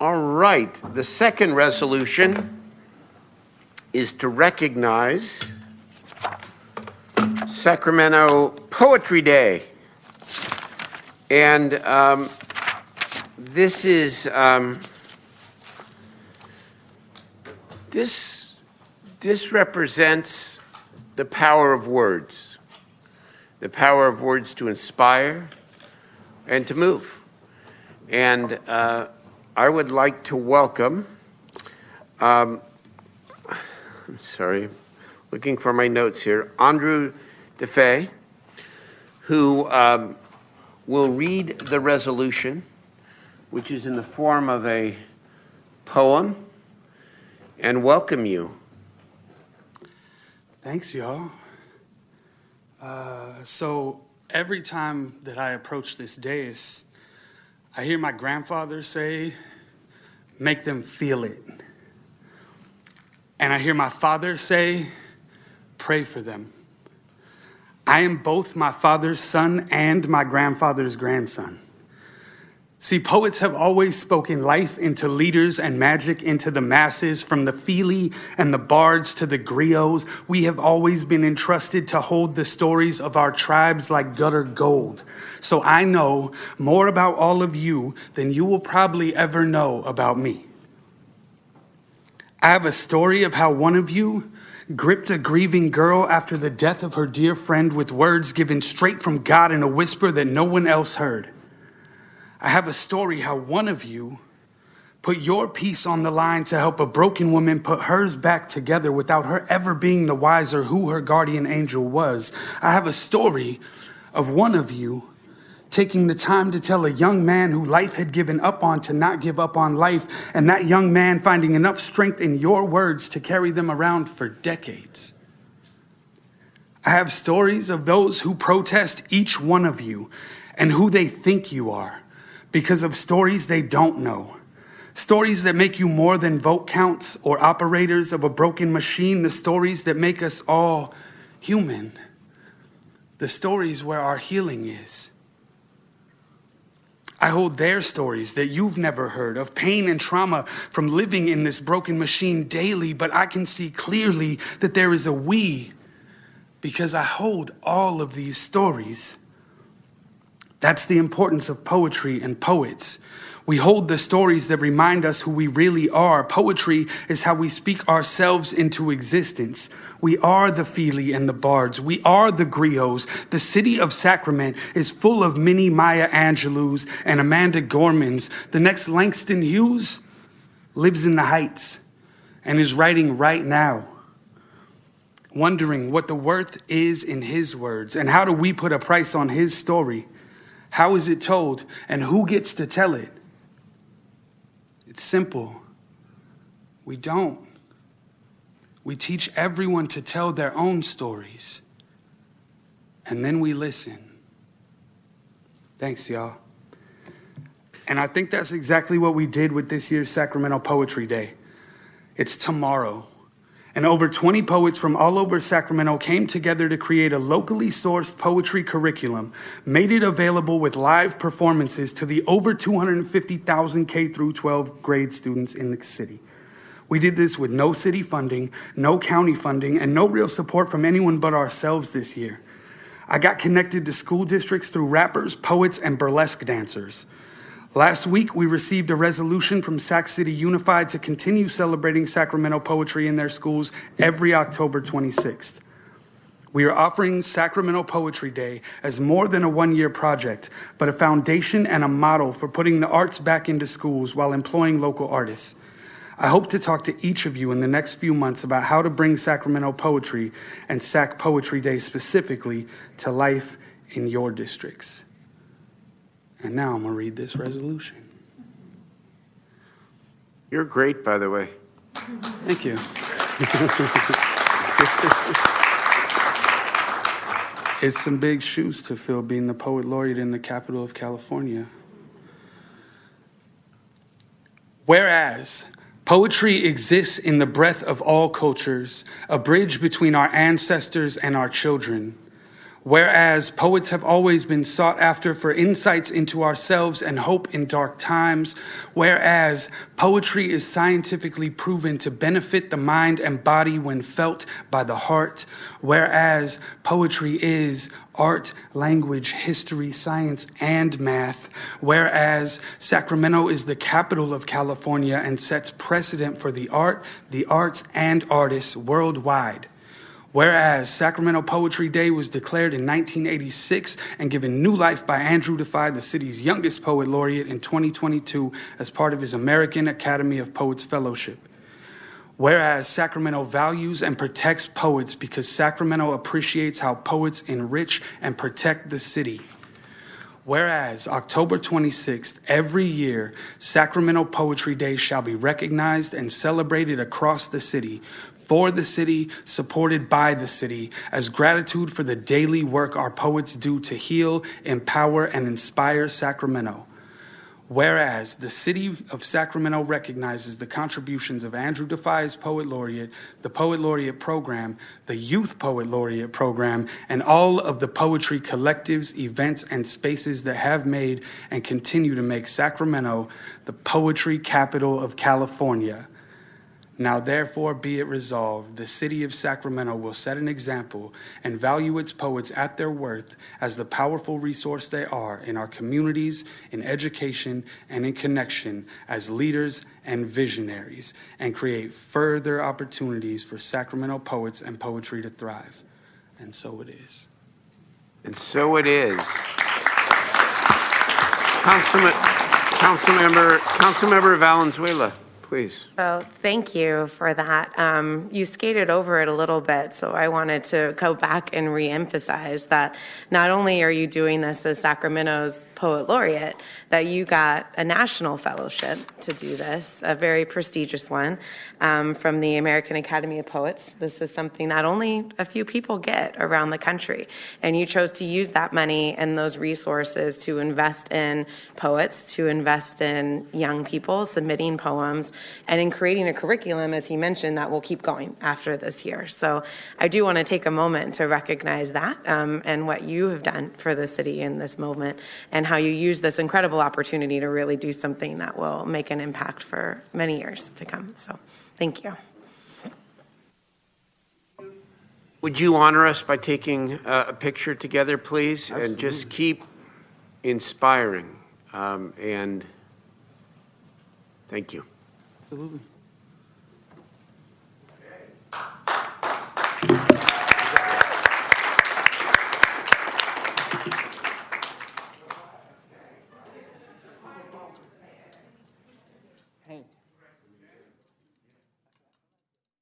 All right, the second resolution is to recognize Sacramento Poetry Day. And this is, this represents the power of words to inspire and to move. And I would like to welcome, I'm sorry, looking for my notes here, Andru Defeye, who will read the resolution, which is in the form of a poem, and welcome you. Thanks, y'all. So every time that I approach this dais, I hear my grandfather say, make them feel it. And I hear my father say, pray for them. I am both my father's son and my grandfather's grandson. See, poets have always spoken life into leaders and magic into the masses, from the Feely and the bards to the griots. We have always been entrusted to hold the stories of our tribes like gutter gold. So I know more about all of you than you will probably ever know about me. I have a story of how one of you gripped a grieving girl after the death of her dear friend with words given straight from God in a whisper that no one else heard. I have a story how one of you put your piece on the line to help a broken woman put hers back together without her ever being the wiser who her guardian angel was. I have a story of one of you taking the time to tell a young man who life had given up on to not give up on life, and that young man finding enough strength in your words to carry them around for decades. I have stories of those who protest each one of you and who they think you are, because of stories they don't know. Stories that make you more than vote counts or operators of a broken machine. The stories that make us all human. The stories where our healing is. I hold their stories that you've never heard of pain and trauma from living in this broken machine daily, but I can see clearly that there is a we, because I hold all of these stories. That's the importance of poetry and poets. We hold the stories that remind us who we really are. Poetry is how we speak ourselves into existence. We are the Feely and the bards. We are the griots. The city of Sacramento is full of mini Maya Angelous and Amanda Gormans. The next Langston Hughes lives in the Heights and is writing right now, wondering what the worth is in his words and how do we put a price on his story. How is it told, and who gets to tell it? It's simple. We don't. We teach everyone to tell their own stories, and then we listen. Thanks, y'all. And I think that's exactly what we did with this year's Sacramento Poetry Day. It's tomorrow. And over 20 poets from all over Sacramento came together to create a locally sourced poetry curriculum, made it available with live performances to the over 250,000 K through 12 grade students in the city. We did this with no city funding, no county funding, and no real support from anyone but ourselves this year. I got connected to school districts through rappers, poets, and burlesque dancers. Last week, we received a resolution from Sac City Unified to continue celebrating Sacramento poetry in their schools every October 26th. We are offering Sacramento Poetry Day as more than a one-year project, but a foundation and a model for putting the arts back into schools while employing local artists. I hope to talk to each of you in the next few months about how to bring Sacramento poetry and Sac Poetry Day specifically to life in your districts. And now I'm going to read this resolution. You're great, by the way. Thank you. It's some big shoes to fill being the poet laureate in the capital of California. Whereas poetry exists in the breath of all cultures, a bridge between our ancestors and our children. Whereas poets have always been sought after for insights into ourselves and hope in dark times. Whereas poetry is scientifically proven to benefit the mind and body when felt by the heart. Whereas poetry is art, language, history, science, and math. Whereas Sacramento is the capital of California and sets precedent for the art, the arts, and artists worldwide. Whereas Sacramento Poetry Day was declared in 1986 and given new life by Andru, Defeye, the city's youngest poet laureate, in 2022 as part of his American Academy of Poets Fellowship. Whereas Sacramento values and protects poets because Sacramento appreciates how poets enrich and protect the city. Whereas October 26th, every year, Sacramento Poetry Day shall be recognized and celebrated across the city, for the city, supported by the city, as gratitude for the daily work our poets do to heal, empower, and inspire Sacramento. Whereas the city of Sacramento recognizes the contributions of Andru Defeye's Poet Laureate, the Poet Laureate Program, the Youth Poet Laureate Program, and all of the poetry collectives, events, and spaces that have made and continue to make Sacramento the poetry capital of California. Now therefore be it resolved, the city of Sacramento will set an example and value its poets at their worth as the powerful resource they are in our communities, in education, and in connection as leaders and visionaries, and create further opportunities for Sacramento poets and poetry to thrive. And so it is. And so it is. Councilmember Valenzuela, please. So thank you for that. You skated over it a little bit, so I wanted to go back and reemphasize that not only are you doing this as Sacramento's Poet Laureate, that you got a national fellowship to do this, a very prestigious one from the American Academy of Poets. This is something that only a few people get around the country, and you chose to use that money and those resources to invest in poets, to invest in young people submitting poems, and in creating a curriculum, as he mentioned, that will keep going after this year. So I do want to take a moment to recognize that and what you have done for the city in this moment, and how you use this incredible opportunity to really do something that will make an impact for many years to come. So thank you. Would you honor us by taking a picture together, please? Absolutely. And just keep inspiring. And thank you. Absolutely.